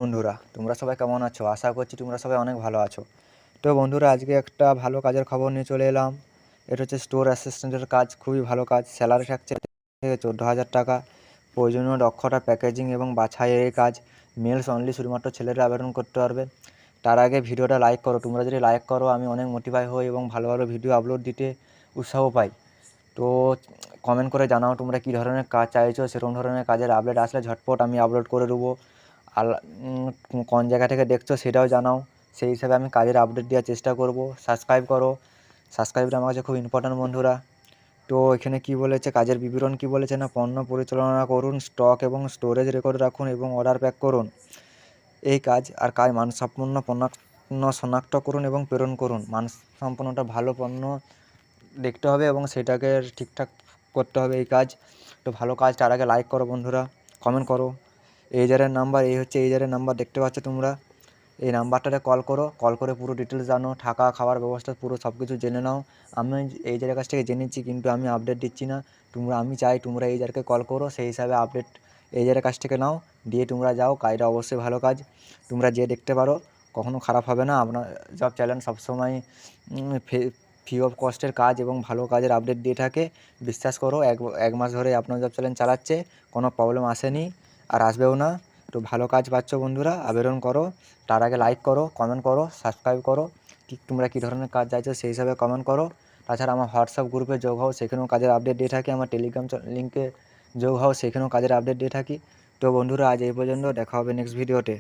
বন্ধুরা, তোমরা সবাই কেমন আছো? আশা করছি তোমরা সবাই অনেক ভালো আছো। তো বন্ধুরা, আজকে একটা ভালো কাজের খবর নিয়ে চলে এলাম। এটা হচ্ছে স্টোর অ্যাসিস্ট্যান্টের কাজ, খুবই ভালো কাজ। স্যালারি থাকছে থেকে 14,000 টাকা। প্রয়োজনীয় দক্ষতা, প্যাকেজিং এবং বাছাইয়ের এই কাজ। মেলস অনলি, শুধুমাত্র ছেলেরা আবেদন করতে পারবে। তার আগে ভিডিওটা লাইক করো। তোমরা যদি লাইক করো আমি অনেক মোটিভাই হই এবং ভালো ভালো ভিডিও আপলোড দিতে উৎসাহ পাই। তো কমেন্ট করে জানাও তোমরা কী ধরনের কাজ চাইছো। সেরকম ধরনের কাজের আপডেট আসলে ঝটপট আমি আপলোড করে দেবো। আর কোন জায়গা থেকে দেখছো সেটাও জানাও, সেই হিসাবে আমি কাজের আপডেট দেওয়ার চেষ্টা করব। সাবস্ক্রাইব করো, সাবস্ক্রাইবটা আমার কাছে খুব ইম্পর্ট্যান্ট বন্ধুরা। তো এখানে কি বলেছে, কাজের বিবরণ কি বলেছে না, পণ্য পরিচালনা করুন, স্টক এবং স্টোরেজ রেকর্ড রাখুন এবং অর্ডার প্যাক করুন। এই কাজ আর কাজ মানসম্পন্ন পণ্য শনাক্ত করুন এবং প্রেরণ করুন। মানসম্পন্নটা ভালো পণ্য দেখতে হবে এবং সেটাকে ঠিকঠাক করতে হবে এই কাজ। তো ভালো কাজ, তার আগে লাইক করো বন্ধুরা, কমেন্ট করো। এইজারের নাম্বার, এই হচ্ছে এইজারের নাম্বার, দেখতে পাচ্ছ তোমরা। এই নাম্বারটাতে কল করো, কল করে পুরো ডিটেলস জানো, থাকা খাওয়ার ব্যবস্থা পুরো সব কিছু জেনে নাও। আমি এইজারের কাছ থেকে জেনেছি কিন্তু আমি আপডেট দিচ্ছি না। আমি চাই তোমরা এইজারকে কল করো, সেই হিসাবে আপডেট এইজারের কাছ থেকে নাও, দিয়ে তোমরা যাও। কাজটা অবশ্যই ভালো কাজ, তোমরা যে দেখতে পারো, কখনো খারাপ হবে না। আপনার জব চ্যানেল সবসময় ফ্রি অফ কস্টের কাজ এবং ভালো কাজের আপডেট দিয়ে থাকে। বিশ্বাস করো, এক মাস ধরে আপনার জব চ্যানেল চালাচ্ছে, কোনো প্রবলেম আসেনি আর আসবেও না। তো ভালো কাজ পাচ্ছ বন্ধুরা, আবেদন করো। তার আগে লাইক করো, কমেন্ট করো, সাবস্ক্রাইব করো। তোমরা কী ধরনের কাজ চাইছো সেই হিসাবে কমেন্ট করো। তাছাড়া আমার হোয়াটসঅ্যাপ গ্রুপে যোগ হও, সেখানেও কাজের আপডেট দিয়ে থাকি। আমার টেলিগ্রাম লিঙ্কে যোগ হও, সেখানেও কাজের আপডেট দিয়ে থাকি। তো বন্ধুরা, আজ এই পর্যন্ত, দেখা হবে নেক্সট ভিডিওতে।